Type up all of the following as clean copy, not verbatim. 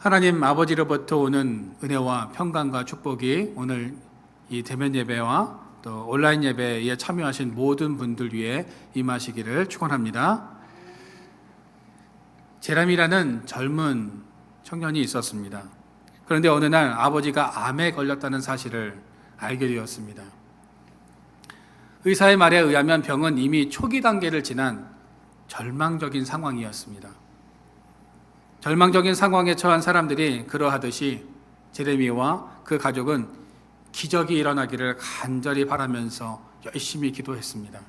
하나님 아버지로부터 오는 은혜와 평강과 축복이 오늘 이 대면 예배와 또 온라인 예배에 참여하신 모든 분들 위해 임하시기를 축원합니다. 제람이라는 젊은 청년이 있었습니다. 그런데 어느 날 아버지가 암에 걸렸다는 사실을 알게 되었습니다. 의사의 말에 의하면 병은 이미 초기 단계를 지난 절망적인 상황이었습니다. 절망적인 상황에 처한 사람들이 그러하듯이 제레미야와 그 가족은 기적이 일어나기를 간절히 바라면서 열심히 기도했습니다.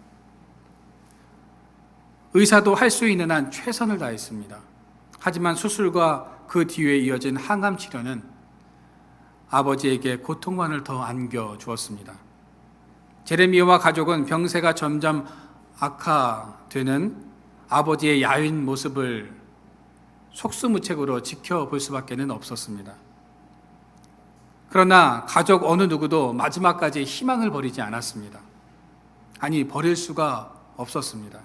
의사도 할 수 있는 한 최선을 다했습니다. 하지만 수술과 그 뒤에 이어진 항암 치료는 아버지에게 고통만을 더 안겨주었습니다. 제레미야와 가족은 병세가 점점 악화되는 아버지의 야윈 모습을 속수무책으로 지켜볼 수밖에 없었습니다. 그러나 가족 어느 누구도 마지막까지 희망을 버리지 않았습니다. 아니, 버릴 수가 없었습니다.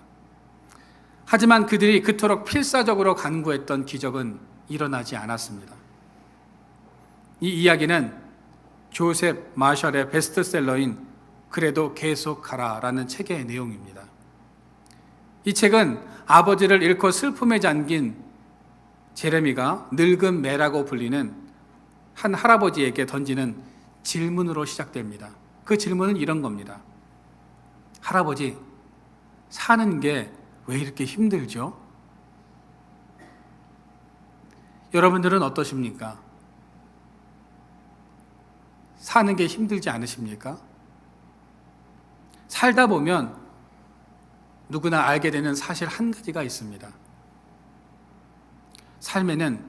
하지만 그들이 그토록 필사적으로 간구했던 기적은 일어나지 않았습니다. 이 이야기는 조셉 마셜의 베스트셀러인 그래도 계속하라라는 책의 내용입니다. 이 책은 아버지를 잃고 슬픔에 잠긴 제레미가 늙은 매라고 불리는 한 할아버지에게 던지는 질문으로 시작됩니다. 그 질문은 이런 겁니다. 할아버지, 사는 게 왜 이렇게 힘들죠? 여러분들은 어떠십니까? 사는 게 힘들지 않으십니까? 살다 보면 누구나 알게 되는 사실 한 가지가 있습니다. 삶에는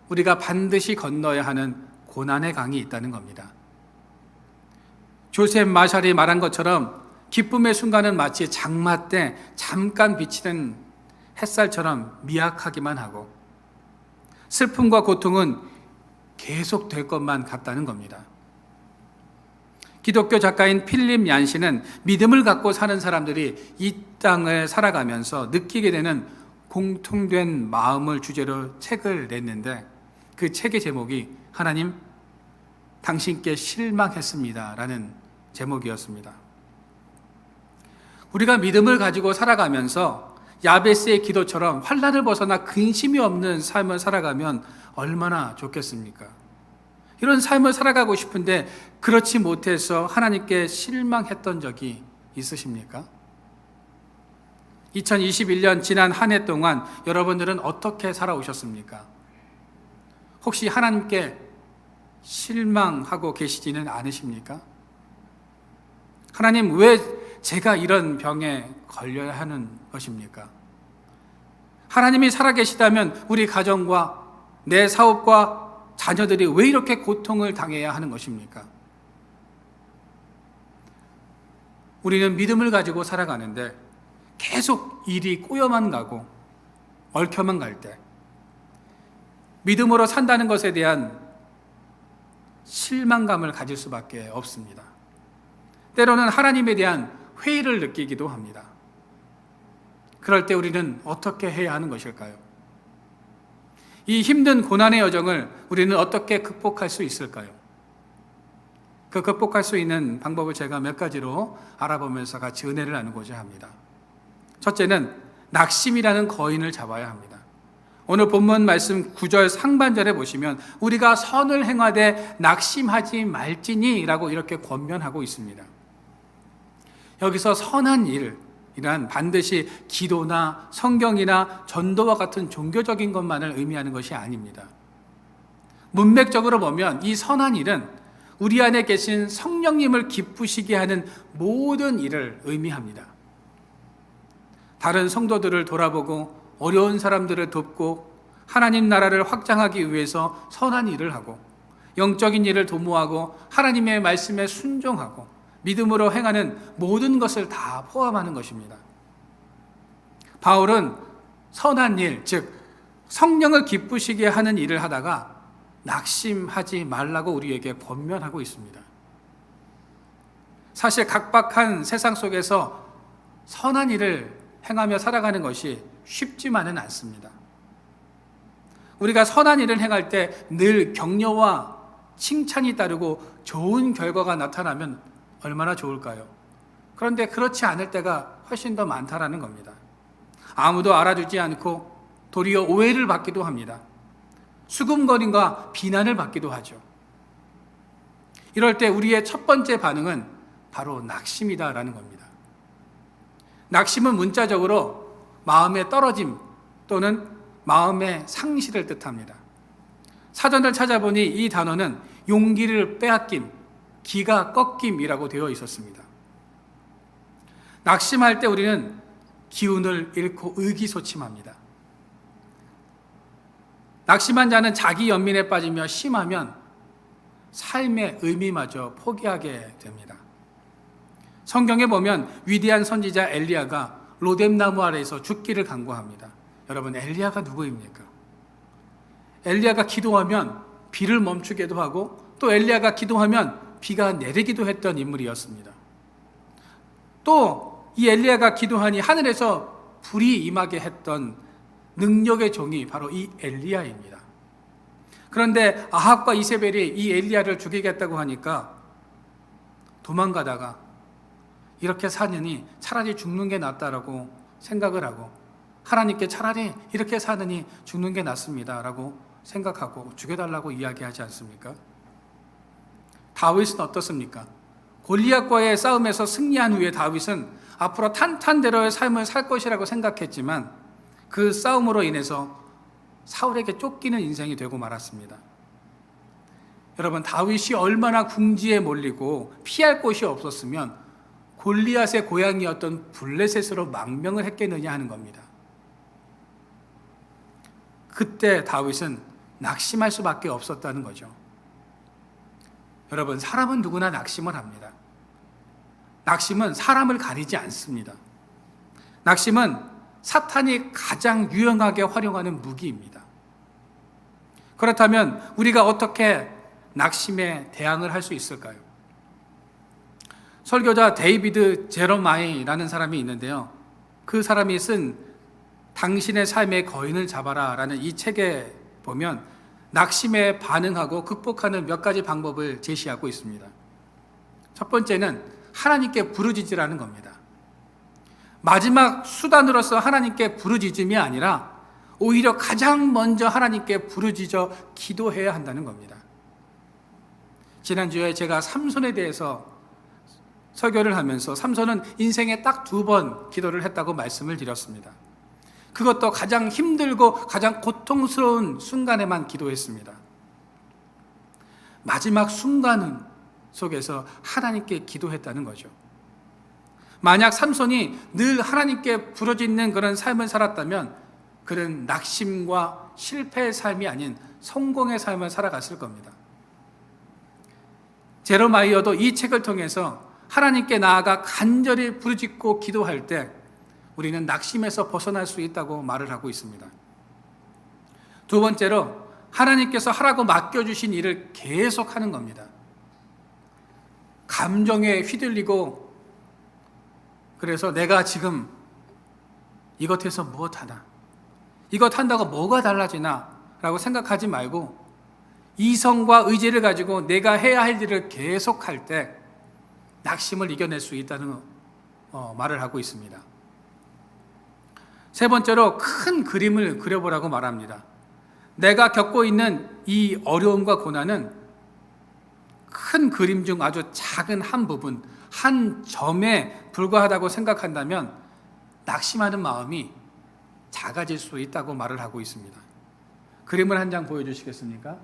우리가 반드시 건너야 하는 고난의 강이 있다는 겁니다. 조셉 마샬이 말한 것처럼 기쁨의 순간은 마치 장마 때 잠깐 비치는 햇살처럼 미약하기만 하고 슬픔과 고통은 계속될 것만 같다는 겁니다. 기독교 작가인 필립 얀시는 믿음을 갖고 사는 사람들이 이 땅을 살아가면서 느끼게 되는 공통된 마음을 주제로 책을 냈는데 그 책의 제목이 하나님, 당신께 실망했습니다 라는 제목이었습니다. 우리가 믿음을 가지고 살아가면서 야베스의 기도처럼 환난을 벗어나 근심이 없는 삶을 살아가면 얼마나 좋겠습니까? 이런 삶을 살아가고 싶은데 그렇지 못해서 하나님께 실망했던 적이 있으십니까? 2021년 지난 한 해 동안 여러분들은 어떻게 살아오셨습니까? 혹시 하나님께 실망하고 계시지는 않으십니까? 하나님, 왜 제가 이런 병에 걸려야 하는 것입니까? 하나님이 살아계시다면 우리 가정과 내 사업과 자녀들이 왜 이렇게 고통을 당해야 하는 것입니까? 우리는 믿음을 가지고 살아가는데 계속 일이 꼬여만 가고 얽혀만 갈 때 믿음으로 산다는 것에 대한 실망감을 가질 수밖에 없습니다. 때로는 하나님에 대한 회의를 느끼기도 합니다. 그럴 때 우리는 어떻게 해야 하는 것일까요? 이 힘든 고난의 여정을 우리는 어떻게 극복할 수 있을까요? 그 극복할 수 있는 방법을 제가 몇 가지로 알아보면서 같이 은혜를 나누고자 합니다. 첫째는 낙심이라는 거인을 잡아야 합니다. 오늘 본문 말씀 9절 상반절에 보시면 우리가 선을 행하되 낙심하지 말지니 라고 이렇게 권면하고 있습니다. 여기서 선한 일이란 반드시 기도나 성경이나 전도와 같은 종교적인 것만을 의미하는 것이 아닙니다. 문맥적으로 보면 이 선한 일은 우리 안에 계신 성령님을 기쁘시게 하는 모든 일을 의미합니다. 다른 성도들을 돌아보고 어려운 사람들을 돕고 하나님 나라를 확장하기 위해서 선한 일을 하고 영적인 일을 도모하고 하나님의 말씀에 순종하고 믿음으로 행하는 모든 것을 다 포함하는 것입니다. 바울은 선한 일, 즉 성령을 기쁘시게 하는 일을 하다가 낙심하지 말라고 우리에게 권면하고 있습니다. 사실 각박한 세상 속에서 선한 일을 행하며 살아가는 것이 쉽지만은 않습니다. 우리가 선한 일을 행할 때 늘 격려와 칭찬이 따르고 좋은 결과가 나타나면 얼마나 좋을까요? 그런데 그렇지 않을 때가 훨씬 더 많다라는 겁니다. 아무도 알아주지 않고 도리어 오해를 받기도 합니다. 수군거림과 비난을 받기도 하죠. 이럴 때 우리의 첫 번째 반응은 바로 낙심이다라는 겁니다. 낙심은 문자적으로 마음의 떨어짐 또는 마음의 상실을 뜻합니다. 사전을 찾아보니 이 단어는 용기를 빼앗김, 기가 꺾임이라고 되어 있었습니다. 낙심할 때 우리는 기운을 잃고 의기소침합니다. 낙심한 자는 자기 연민에 빠지며 심하면 삶의 의미마저 포기하게 됩니다. 성경에 보면 위대한 선지자 엘리야가 로뎀나무 아래에서 죽기를 간구합니다. 여러분, 엘리야가 누구입니까? 엘리야가 기도하면 비를 멈추기도 하고 또 엘리야가 기도하면 비가 내리기도 했던 인물이었습니다. 또 이 엘리야가 기도하니 하늘에서 불이 임하게 했던 능력의 종이 바로 이 엘리야입니다. 그런데 아합과 이세벨이 이 엘리야를 죽이겠다고 하니까 도망가다가 이렇게 사느니 차라리 죽는 게 낫다라고 생각을 하고 하나님께 차라리 이렇게 사느니 죽는 게 낫습니다라고 생각하고 죽여달라고 이야기하지 않습니까? 다윗은 어떻습니까? 골리앗과의 싸움에서 승리한 후에 다윗은 앞으로 탄탄대로의 삶을 살 것이라고 생각했지만 그 싸움으로 인해서 사울에게 쫓기는 인생이 되고 말았습니다. 여러분, 다윗이 얼마나 궁지에 몰리고 피할 곳이 없었으면 골리앗의 고향이었던 블레셋으로 망명을 했겠느냐 하는 겁니다. 그때 다윗은 낙심할 수밖에 없었다는 거죠. 여러분, 사람은 누구나 낙심을 합니다. 낙심은 사람을 가리지 않습니다. 낙심은 사탄이 가장 유용하게 활용하는 무기입니다. 그렇다면 우리가 어떻게 낙심에 대항을 할 수 있을까요? 설교자 데이비드 제로마이라는 사람이 있는데요. 그 사람이 쓴 당신의 삶의 거인을 잡아라 라는 이 책에 보면 낙심에 반응하고 극복하는 몇 가지 방법을 제시하고 있습니다. 첫 번째는 하나님께 부르짖으라는 겁니다. 마지막 수단으로서 하나님께 부르짖음이 아니라 오히려 가장 먼저 하나님께 부르짖어 기도해야 한다는 겁니다. 지난주에 제가 삼손에 대해서 설교를 하면서 삼손은 인생에 딱 2번 기도를 했다고 말씀을 드렸습니다. 그것도 가장 힘들고 가장 고통스러운 순간에만 기도했습니다. 마지막 순간 속에서 하나님께 기도했다는 거죠. 만약 삼손이 늘 하나님께 부르짖는 그런 삶을 살았다면 그는 낙심과 실패의 삶이 아닌 성공의 삶을 살아갔을 겁니다. 제로마이어도 이 책을 통해서 하나님께 나아가 간절히 부르짖고 기도할 때 우리는 낙심에서 벗어날 수 있다고 말을 하고 있습니다. 두 번째로 하나님께서 하라고 맡겨주신 일을 계속하는 겁니다. 감정에 휘둘리고 그래서 내가 지금 이것해서 무엇하나, 이것 한다고 뭐가 달라지나 라고 생각하지 말고 이성과 의지를 가지고 내가 해야 할 일을 계속할 때 낙심을 이겨낼 수 있다는 말을 하고 있습니다. 세 번째로 큰 그림을 그려보라고 말합니다. 내가 겪고 있는 이 어려움과 고난은 큰 그림 중 아주 작은 한 부분, 한 점에 불과하다고 생각한다면 낙심하는 마음이 작아질 수 있다고 말을 하고 있습니다. 그림을 한 장 보여주시겠습니까?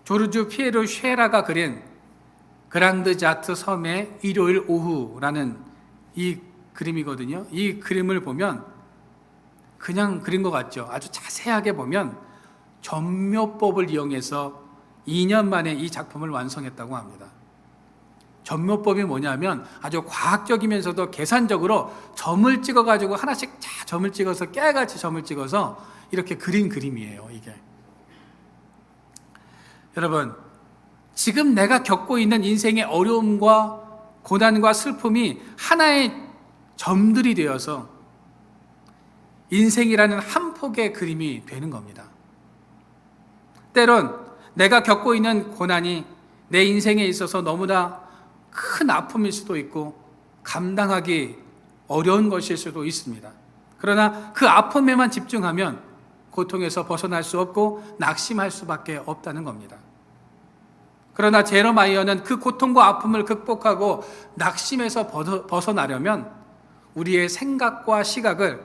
조르주 피에르 쉐라가 그린 그랑드 자트 섬의 일요일 오후라는 이 그림이거든요. 이 그림을 보면 그냥 그린 것 같죠. 아주 자세하게 보면 점묘법을 이용해서 2년 만에 이 작품을 완성했다고 합니다. 점묘법이 뭐냐면 아주 과학적이면서도 계산적으로 점을 찍어가지고 하나씩 점을 찍어서 깨같이 점을 찍어서 이렇게 그린 그림이에요. 이게 여러분, 지금 내가 겪고 있는 인생의 어려움과 고난과 슬픔이 하나의 점들이 되어서 인생이라는 한 폭의 그림이 되는 겁니다. 때론 내가 겪고 있는 고난이 내 인생에 있어서 너무나 큰 아픔일 수도 있고 감당하기 어려운 것일 수도 있습니다. 그러나 그 아픔에만 집중하면 고통에서 벗어날 수 없고 낙심할 수밖에 없다는 겁니다. 그러나 제러마이어는 그 고통과 아픔을 극복하고 낙심에서 벗어나려면 우리의 생각과 시각을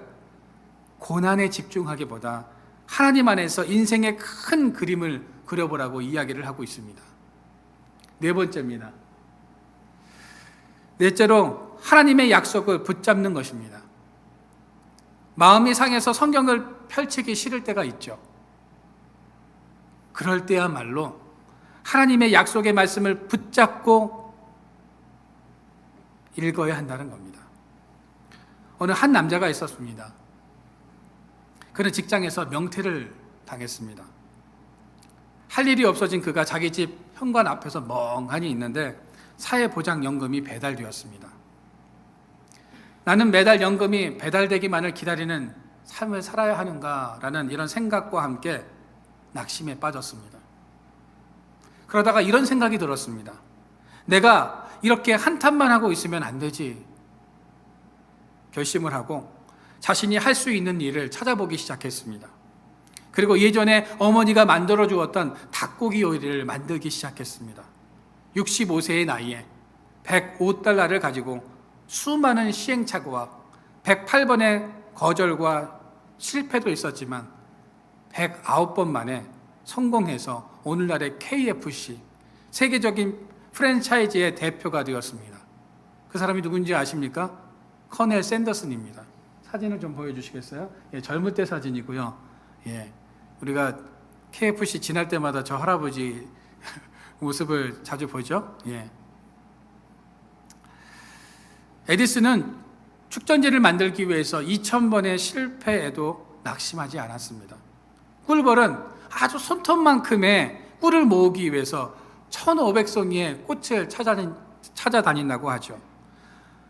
고난에 집중하기보다 하나님 안에서 인생의 큰 그림을 그려보라고 이야기를 하고 있습니다. 네 번째입니다. 넷째로 하나님의 약속을 붙잡는 것입니다. 마음이 상해서 성경을 펼치기 싫을 때가 있죠. 그럴 때야말로 하나님의 약속의 말씀을 붙잡고 읽어야 한다는 겁니다. 어느 한 남자가 있었습니다. 그는 직장에서 명퇴를 당했습니다. 할 일이 없어진 그가 자기 집 현관 앞에서 멍하니 있는데 사회보장연금이 배달되었습니다. 나는 매달 연금이 배달되기만을 기다리는 삶을 살아야 하는가라는 이런 생각과 함께 낙심에 빠졌습니다. 그러다가 이런 생각이 들었습니다. 내가 이렇게 한탄만 하고 있으면 안 되지. 결심을 하고 자신이 할 수 있는 일을 찾아보기 시작했습니다. 그리고 예전에 어머니가 만들어 주었던 닭고기 요리를 만들기 시작했습니다. 65세의 나이에 105달러를 가지고 수많은 시행착오와 108번의 거절과 실패도 있었지만 109번 만에 성공해서 오늘날의 KFC, 세계적인 프랜차이즈의 대표가 되었습니다. 그 사람이 누군지 아십니까? 커넬 샌더슨입니다. 사진을 좀 보여주시겠어요? 예, 젊을 때 사진이고요. 예, 우리가 KFC 지날 때마다 저 할아버지 모습을 자주 보죠. 예. 에디슨은 축전지를 만들기 위해서 2000번의 실패에도 낙심하지 않았습니다. 꿀벌은 아주 손톱만큼의 꿀을 모으기 위해서 1500송이의 꽃을 찾아다닌다고 하죠.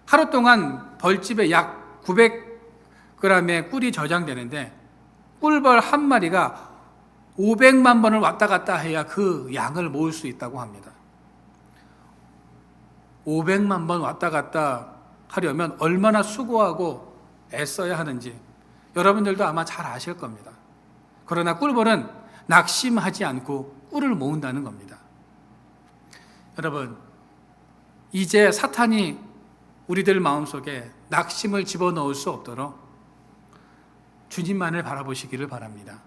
하루 동안 벌집에 약 900g의 꿀이 저장되는데 꿀벌 한 마리가 500만 번을 왔다 갔다 해야 그 양을 모을 수 있다고 합니다. 500만 번 왔다 갔다 하려면 얼마나 수고하고 애써야 하는지 여러분들도 아마 잘 아실 겁니다. 그러나 꿀벌은 낙심하지 않고 꿀을 모은다는 겁니다. 여러분, 이제 사탄이 우리들 마음속에 낙심을 집어넣을 수 없도록 주님만을 바라보시기를 바랍니다.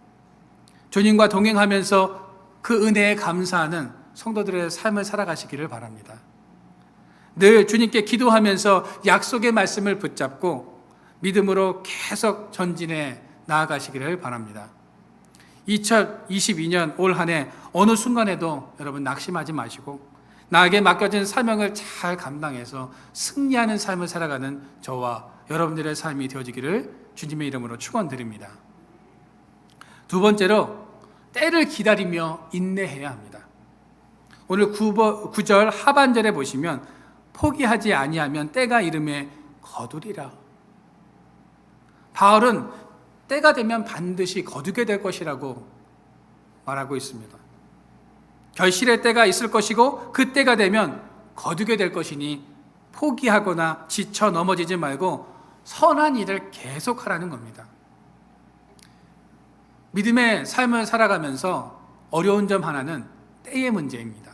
주님과 동행하면서 그 은혜에 감사하는 성도들의 삶을 살아가시기를 바랍니다. 늘 주님께 기도하면서 약속의 말씀을 붙잡고 믿음으로 계속 전진해 나아가시기를 바랍니다. 2022년 올 한 해 어느 순간에도 여러분 낙심하지 마시고 나에게 맡겨진 사명을 잘 감당해서 승리하는 삶을 살아가는 저와 여러분들의 삶이 되어지기를 주님의 이름으로 축원드립니다. 두 번째로 때를 기다리며 인내해야 합니다. 오늘 9절 하반절에 보시면 포기하지 아니하면 때가 이름에 거두리라. 바울은 때가 되면 반드시 거두게 될 것이라고 말하고 있습니다. 결실의 때가 있을 것이고 그 때가 되면 거두게 될 것이니 포기하거나 지쳐 넘어지지 말고 선한 일을 계속하라는 겁니다. 믿음의 삶을 살아가면서 어려운 점 하나는 때의 문제입니다.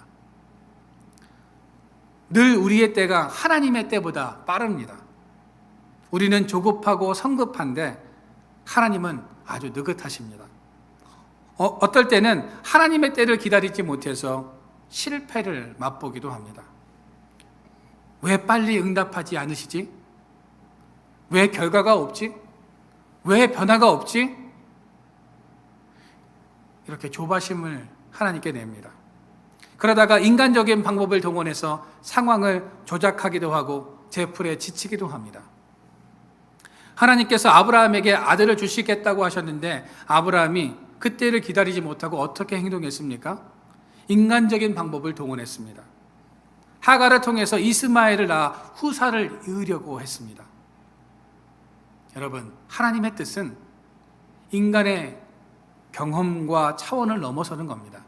늘 우리의 때가 하나님의 때보다 빠릅니다. 우리는 조급하고 성급한데 하나님은 아주 느긋하십니다. 어떨 때는 하나님의 때를 기다리지 못해서 실패를 맛보기도 합니다. 왜 빨리 응답하지 않으시지? 왜 결과가 없지? 왜 변화가 없지? 이렇게 조바심을 하나님께 냅니다. 그러다가 인간적인 방법을 동원해서 상황을 조작하기도 하고 제풀에 지치기도 합니다. 하나님께서 아브라함에게 아들을 주시겠다고 하셨는데 아브라함이 그때를 기다리지 못하고 어떻게 행동했습니까? 인간적인 방법을 동원했습니다. 하갈을 통해서 이스마엘을 낳아 후사를 이으려고 했습니다. 여러분, 하나님의 뜻은 인간의 경험과 차원을 넘어서는 겁니다.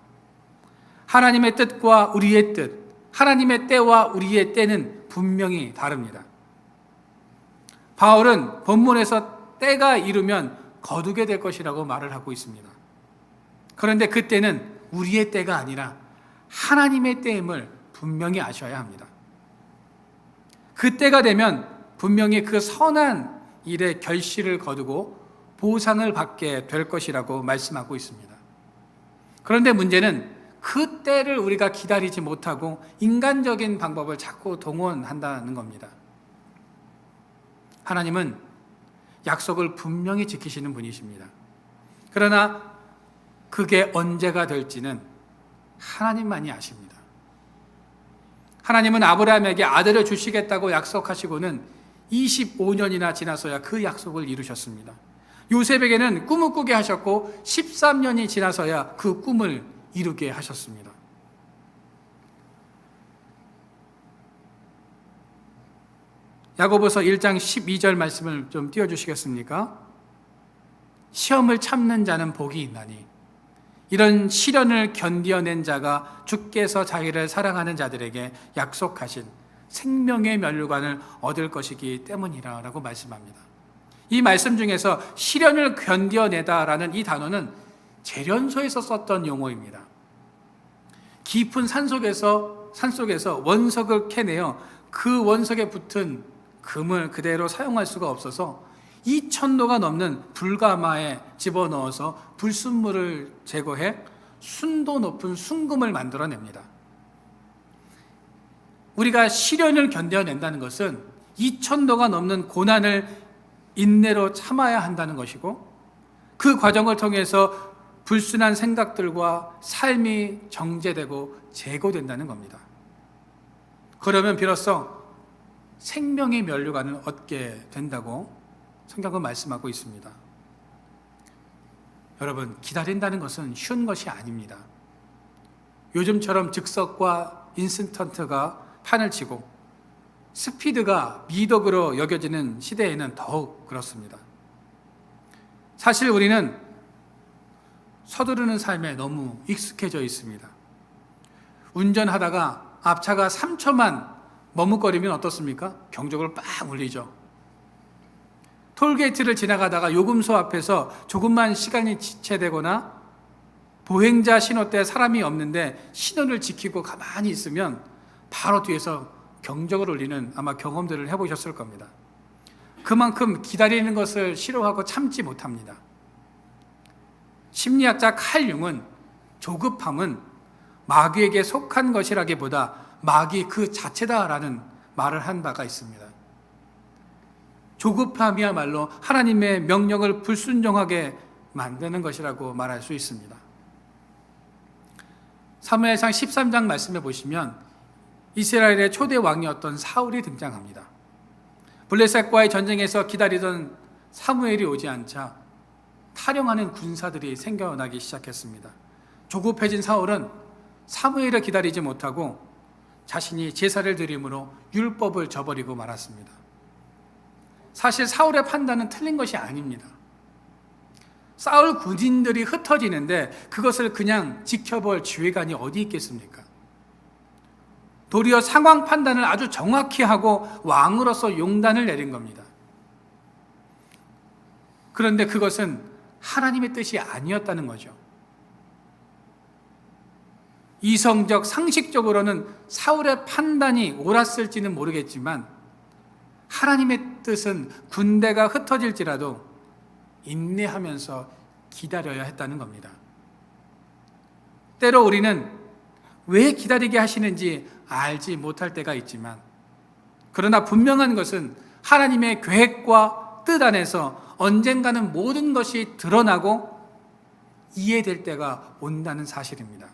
하나님의 뜻과 우리의 뜻, 하나님의 때와 우리의 때는 분명히 다릅니다. 바울은 본문에서 때가 이르면 거두게 될 것이라고 말을 하고 있습니다. 그런데 그 때는 우리의 때가 아니라 하나님의 때임을 분명히 아셔야 합니다. 그 때가 되면 분명히 그 선한 일의 결실을 거두고 보상을 받게 될 것이라고 말씀하고 있습니다. 그런데 문제는 그 때를 우리가 기다리지 못하고 인간적인 방법을 자꾸 동원한다는 겁니다. 하나님은 약속을 분명히 지키시는 분이십니다. 그러나 그게 언제가 될지는 하나님만이 아십니다. 하나님은 아브라함에게 아들을 주시겠다고 약속하시고는 25년이나 지나서야 그 약속을 이루셨습니다. 요셉에게는 꿈을 꾸게 하셨고 13년이 지나서야 그 꿈을 이루게 하셨습니다. 야고보서 1장 12절 말씀을 좀 띄워주시겠습니까? 시험을 참는 자는 복이 있나니 이런 시련을 견디어낸 자가 주께서 자기를 사랑하는 자들에게 약속하신 생명의 면류관을 얻을 것이기 때문이라 라고 말씀합니다. 이 말씀 중에서 시련을 견디어내다라는 이 단어는 재련소에서 썼던 용어입니다. 깊은 산속에서 원석을 캐내어 그 원석에 붙은 금을 그대로 사용할 수가 없어서 2,000도가 넘는 불가마에 집어넣어서 불순물을 제거해 순도 높은 순금을 만들어냅니다. 우리가 시련을 견뎌낸다는 것은 2,000도가 넘는 고난을 인내로 참아야 한다는 것이고 그 과정을 통해서 불순한 생각들과 삶이 정제되고 제거된다는 겁니다. 그러면 비로소 생명의 면류관을 얻게 된다고 성경은 말씀하고 있습니다. 여러분, 기다린다는 것은 쉬운 것이 아닙니다. 요즘처럼 즉석과 인스턴트가 판을 치고 스피드가 미덕으로 여겨지는 시대에는 더욱 그렇습니다. 사실 우리는 서두르는 삶에 너무 익숙해져 있습니다. 운전하다가 앞차가 3초만 머뭇거리면 어떻습니까? 경적을 빡 울리죠. 톨게이트를 지나가다가 요금소 앞에서 조금만 시간이 지체되거나 보행자 신호 때 사람이 없는데 신호를 지키고 가만히 있으면 바로 뒤에서 경적을 울리는 아마 경험들을 해보셨을 겁니다. 그만큼 기다리는 것을 싫어하고 참지 못합니다. 심리학자 칼 융은 조급함은 마귀에게 속한 것이라기보다 마귀 그 자체다라는 말을 한 바가 있습니다. 조급함이야말로 하나님의 명령을 불순종하게 만드는 것이라고 말할 수 있습니다. 사무엘상 13장 말씀해 보시면 이스라엘의 초대 왕이었던 사울이 등장합니다. 블레셋과의 전쟁에서 기다리던 사무엘이 오지 않자 탈영하는 군사들이 생겨나기 시작했습니다. 조급해진 사울은 사무엘을 기다리지 못하고 자신이 제사를 드림으로 율법을 저버리고 말았습니다. 사실 사울의 판단은 틀린 것이 아닙니다. 사울 군인들이 흩어지는데 그것을 그냥 지켜볼 지휘관이 어디 있겠습니까? 도리어 상황 판단을 아주 정확히 하고 왕으로서 용단을 내린 겁니다. 그런데 그것은 하나님의 뜻이 아니었다는 거죠. 이성적, 상식적으로는 사울의 판단이 옳았을지는 모르겠지만 하나님의 뜻은 군대가 흩어질지라도 인내하면서 기다려야 했다는 겁니다. 때로 우리는 왜 기다리게 하시는지 알지 못할 때가 있지만 그러나 분명한 것은 하나님의 계획과 뜻 안에서 언젠가는 모든 것이 드러나고 이해될 때가 온다는 사실입니다.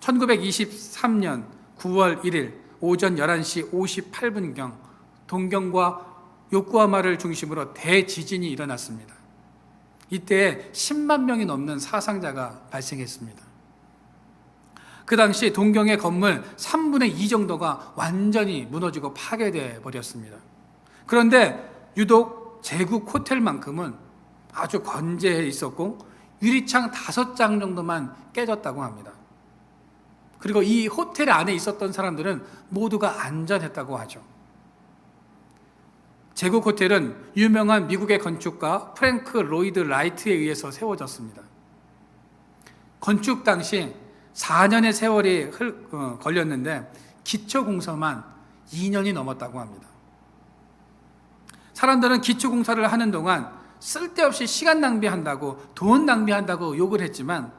1923년 9월 1일 오전 11시 58분경 동경과 요코하마를 중심으로 대지진이 일어났습니다. 이때 10만 명이 넘는 사상자가 발생했습니다. 그 당시 동경의 건물 3분의 2 정도가 완전히 무너지고 파괴되어 버렸습니다. 그런데 유독 제국 호텔만큼은 아주 건재해 있었고 유리창 5장 정도만 깨졌다고 합니다. 그리고 이 호텔 안에 있었던 사람들은 모두가 안전했다고 하죠. 제국 호텔은 유명한 미국의 건축가 프랭크 로이드 라이트에 의해서 세워졌습니다. 건축 당시 4년의 세월이 걸렸는데 기초공사만 2년이 넘었다고 합니다. 사람들은 기초공사를 하는 동안 쓸데없이 시간 낭비한다고, 돈 낭비한다고 욕을 했지만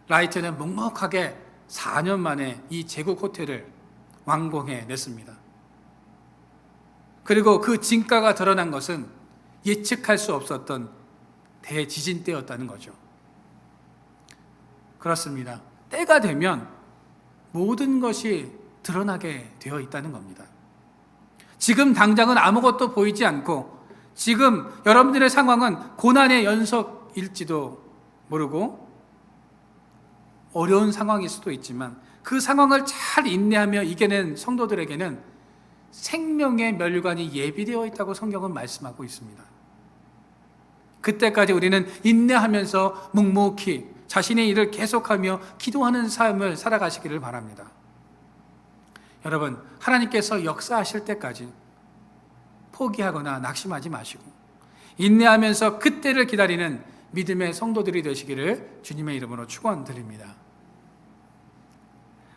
라이트는 묵묵하게 4년 만에 이 제국 호텔을 완공해 냈습니다. 그리고 그 진가가 드러난 것은 예측할 수 없었던 대지진 때였다는 거죠. 그렇습니다. 때가 되면 모든 것이 드러나게 되어 있다는 겁니다. 지금 당장은 아무것도 보이지 않고 지금 여러분들의 상황은 고난의 연속일지도 모르고 어려운 상황일 수도 있지만 그 상황을 잘 인내하며 이겨낸 성도들에게는 생명의 멸관이 예비되어 있다고 성경은 말씀하고 있습니다. 그때까지 우리는 인내하면서 묵묵히 자신의 일을 계속하며 기도하는 삶을 살아가시기를 바랍니다. 여러분, 하나님께서 역사하실 때까지 포기하거나 낙심하지 마시고 인내하면서 그때를 기다리는 믿음의 성도들이 되시기를 주님의 이름으로 축원드립니다.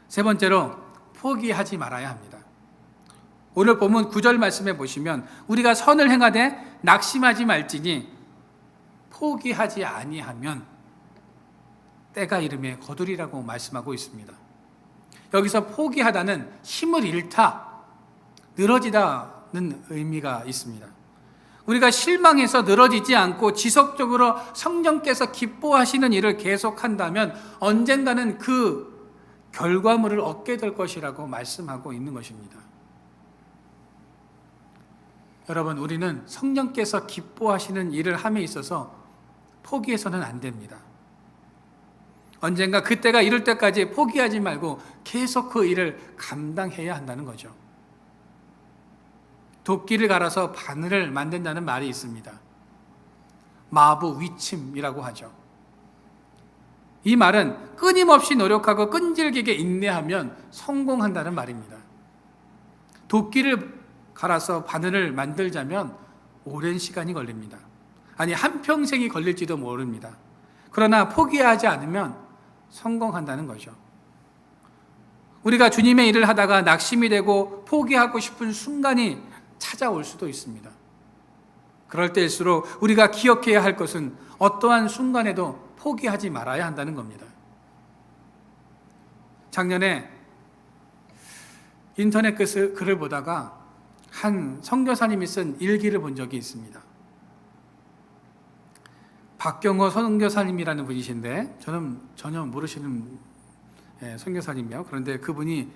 세 번째로, 포기하지 말아야 합니다. 오늘 본문 9절 말씀에 보시면 우리가 선을 행하되 낙심하지 말지니 포기하지 아니하면 때가 이름에 거두리라고 말씀하고 있습니다. 여기서 포기하다는 힘을 잃다, 늘어지다는 의미가 있습니다. 우리가 실망해서 늘어지지 않고 지속적으로 성령께서 기뻐하시는 일을 계속한다면 언젠가는 그 결과물을 얻게 될 것이라고 말씀하고 있는 것입니다. 여러분, 우리는 성령께서 기뻐하시는 일을 함에 있어서 포기해서는 안 됩니다. 언젠가 그때가 이룰 때까지 포기하지 말고 계속 그 일을 감당해야 한다는 거죠. 도끼를 갈아서 바늘을 만든다는 말이 있습니다. 마부위침이라고 하죠. 이 말은 끊임없이 노력하고 끈질기게 인내하면 성공한다는 말입니다. 도끼를 갈아서 바늘을 만들자면 오랜 시간이 걸립니다. 아니, 한평생이 걸릴지도 모릅니다. 그러나 포기하지 않으면 성공한다는 거죠. 우리가 주님의 일을 하다가 낙심이 되고 포기하고 싶은 순간이 찾아올 수도 있습니다. 그럴 때일수록 우리가 기억해야 할 것은 어떠한 순간에도 포기하지 말아야 한다는 겁니다. 작년에 인터넷 글을 보다가 한 선교사님이 쓴 일기를 본 적이 있습니다. 박경호 선교사님이라는 분이신데 저는 전혀 모르시는 선교사님이요. 그런데 그분이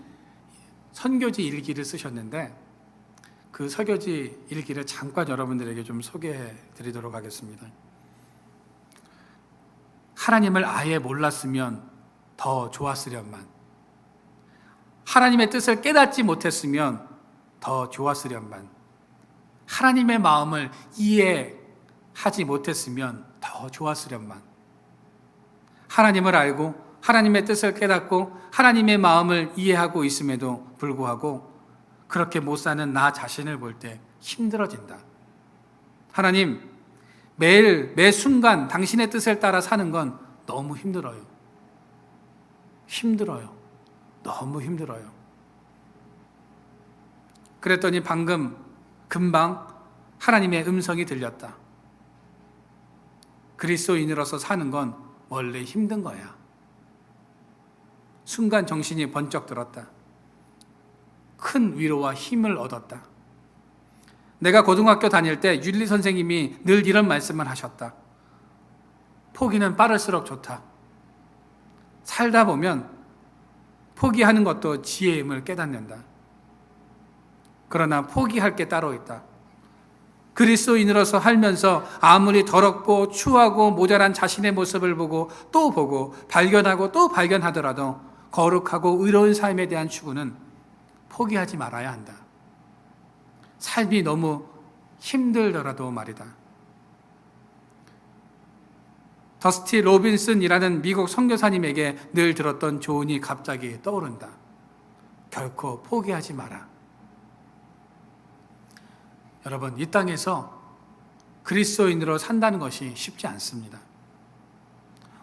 선교지 일기를 쓰셨는데 그 선교지 일기를 잠깐 여러분들에게 좀 소개해 드리도록 하겠습니다. 하나님을 아예 몰랐으면 더 좋았으련만, 하나님의 뜻을 깨닫지 못했으면 더 좋았으련만, 하나님의 마음을 이해하지 못했으면 더 좋았으련만, 하나님을 알고 하나님의 뜻을 깨닫고 하나님의 마음을 이해하고 있음에도 불구하고 그렇게 못 사는 나 자신을 볼 때 힘들어진다. 하나님, 매일 매 순간 당신의 뜻을 따라 사는 건 너무 힘들어요. 힘들어요. 너무 힘들어요. 그랬더니 금방 하나님의 음성이 들렸다. 그리스도인으로서 사는 건 원래 힘든 거야. 순간 정신이 번쩍 들었다. 큰 위로와 힘을 얻었다. 내가 고등학교 다닐 때 윤리 선생님이 늘 이런 말씀을 하셨다. 포기는 빠를수록 좋다. 살다 보면 포기하는 것도 지혜임을 깨닫는다. 그러나 포기할 게 따로 있다. 그리스도인으로서 살면서 아무리 더럽고 추하고 모자란 자신의 모습을 보고 발견하고 또 발견하더라도 거룩하고 의로운 삶에 대한 추구는 포기하지 말아야 한다. 삶이 너무 힘들더라도 말이다. 더스티 로빈슨이라는 미국 선교사님에게 늘 들었던 조언이 갑자기 떠오른다. 결코 포기하지 마라. 여러분, 이 땅에서 그리스도인으로 산다는 것이 쉽지 않습니다.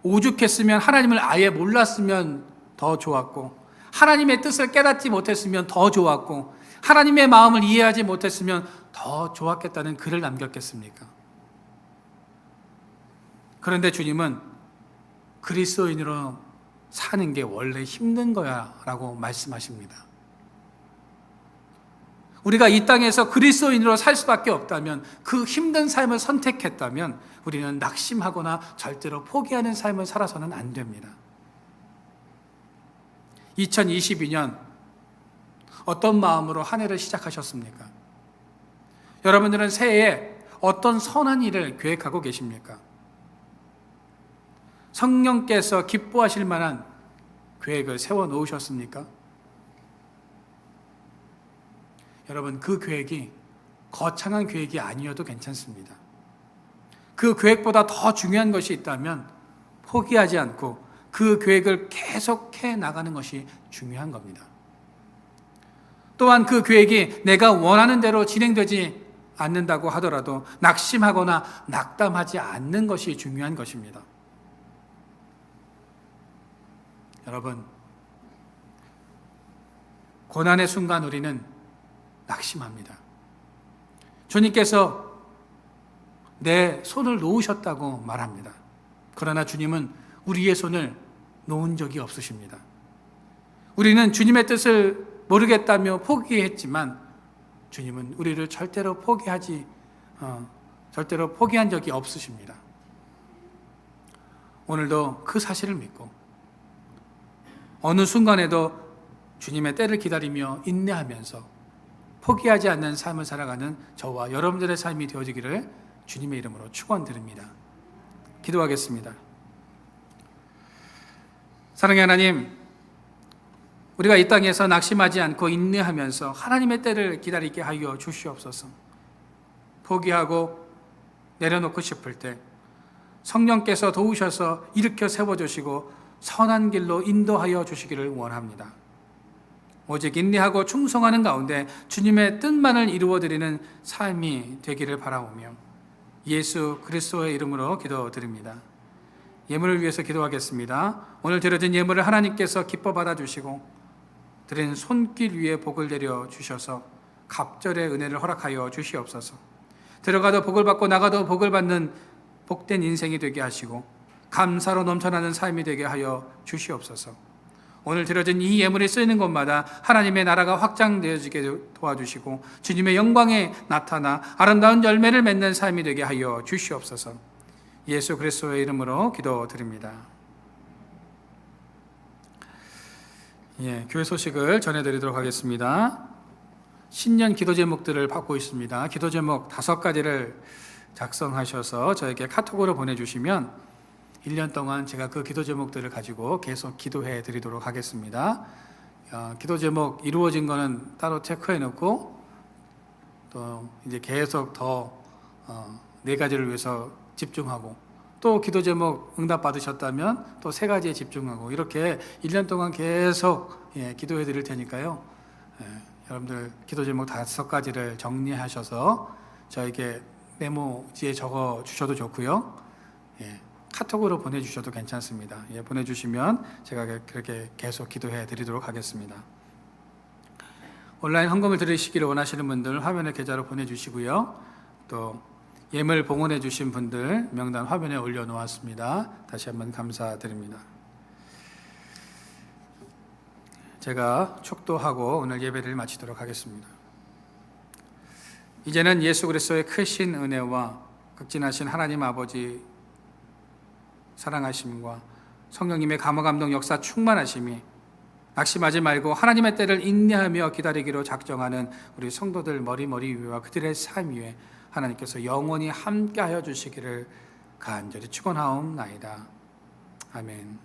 오죽했으면, 하나님을 아예 몰랐으면 더 좋았고, 하나님의 뜻을 깨닫지 못했으면 더 좋았고, 하나님의 마음을 이해하지 못했으면 더 좋았겠다는 글을 남겼겠습니까? 그런데 주님은 그리스도인으로 사는 게 원래 힘든 거야 라고 말씀하십니다. 우리가 이 땅에서 그리스도인으로 살 수밖에 없다면, 그 힘든 삶을 선택했다면 우리는 낙심하거나 절대로 포기하는 삶을 살아서는 안 됩니다. 2022년 어떤 마음으로 한 해를 시작하셨습니까? 여러분들은 새해에 어떤 선한 일을 계획하고 계십니까? 성령께서 기뻐하실 만한 계획을 세워놓으셨습니까? 여러분, 그 계획이 거창한 계획이 아니어도 괜찮습니다. 그 계획보다 더 중요한 것이 있다면 포기하지 않고 그 계획을 계속해 나가는 것이 중요한 겁니다. 또한 그 계획이 내가 원하는 대로 진행되지 않는다고 하더라도 낙심하거나 낙담하지 않는 것이 중요한 것입니다. 여러분, 고난의 순간 우리는 낙심합니다. 주님께서 내 손을 놓으셨다고 말합니다. 그러나 주님은 우리의 손을 놓은 적이 없으십니다. 우리는 주님의 뜻을 모르겠다며 포기했지만 주님은 우리를 절대로 포기한 적이 없으십니다. 오늘도 그 사실을 믿고 어느 순간에도 주님의 때를 기다리며 인내하면서 포기하지 않는 삶을 살아가는 저와 여러분들의 삶이 되어지기를 주님의 이름으로 축원드립니다. 기도하겠습니다. 사랑의 하나님, 우리가 이 땅에서 낙심하지 않고 인내하면서 하나님의 때를 기다리게 하여 주시옵소서. 포기하고 내려놓고 싶을 때 성령께서 도우셔서 일으켜 세워주시고 선한 길로 인도하여 주시기를 원합니다. 오직 인내하고 충성하는 가운데 주님의 뜻만을 이루어드리는 삶이 되기를 바라오며 예수 그리스도의 이름으로 기도드립니다. 예물을 위해서 기도하겠습니다. 오늘 드려진 예물을 하나님께서 기뻐 받아주시고 드린 손길 위에 복을 내려 주셔서 갑절의 은혜를 허락하여 주시옵소서. 들어가도 복을 받고 나가도 복을 받는 복된 인생이 되게 하시고 감사로 넘쳐나는 삶이 되게 하여 주시옵소서. 오늘 드려진 이 예물이 쓰이는 곳마다 하나님의 나라가 확장되어지게 도와주시고 주님의 영광에 나타나 아름다운 열매를 맺는 삶이 되게 하여 주시옵소서. 예수 그리스도의 이름으로 기도드립니다. 교회 소식을 전해드리도록 하겠습니다. 신년 기도 제목들을 받고 있습니다. 기도 제목 5가지를 작성하셔서 저에게 카톡으로 보내주시면 1년 동안 제가 그 기도 제목들을 가지고 계속 기도해 드리도록 하겠습니다. 기도 제목 이루어진 거는 따로 체크해 놓고 또 이제 계속 더 4가지를 위해서 집중하고 또 기도 제목 응답 받으셨다면 또 3가지에 집중하고 이렇게 1년 동안 계속 기도해 드릴 테니까요. 여러분들 기도 제목 5가지를 정리하셔서 저에게 메모지에 적어 주셔도 좋고요. 카톡으로 보내주셔도 괜찮습니다. 보내주시면 제가 그렇게 계속 기도해 드리도록 하겠습니다. 온라인 헌금을 드리시기를 원하시는 분들 화면에 계좌로 보내주시고요. 또 예물 봉헌해 주신 분들 명단 화면에 올려놓았습니다. 다시 한번 감사드립니다. 제가 축도하고 오늘 예배를 마치도록 하겠습니다. 이제는 예수 그리스도의 크신 은혜와 극진하신 하나님 아버지 사랑하심과 성령님의 감화감동 역사 충만하심이 낙심하지 말고 하나님의 때를 인내하며 기다리기로 작정하는 우리 성도들 머리 위와 그들의 삶 위에 하나님께서 영원히 함께하여 주시기를 간절히 축원하옵나이다. 아멘.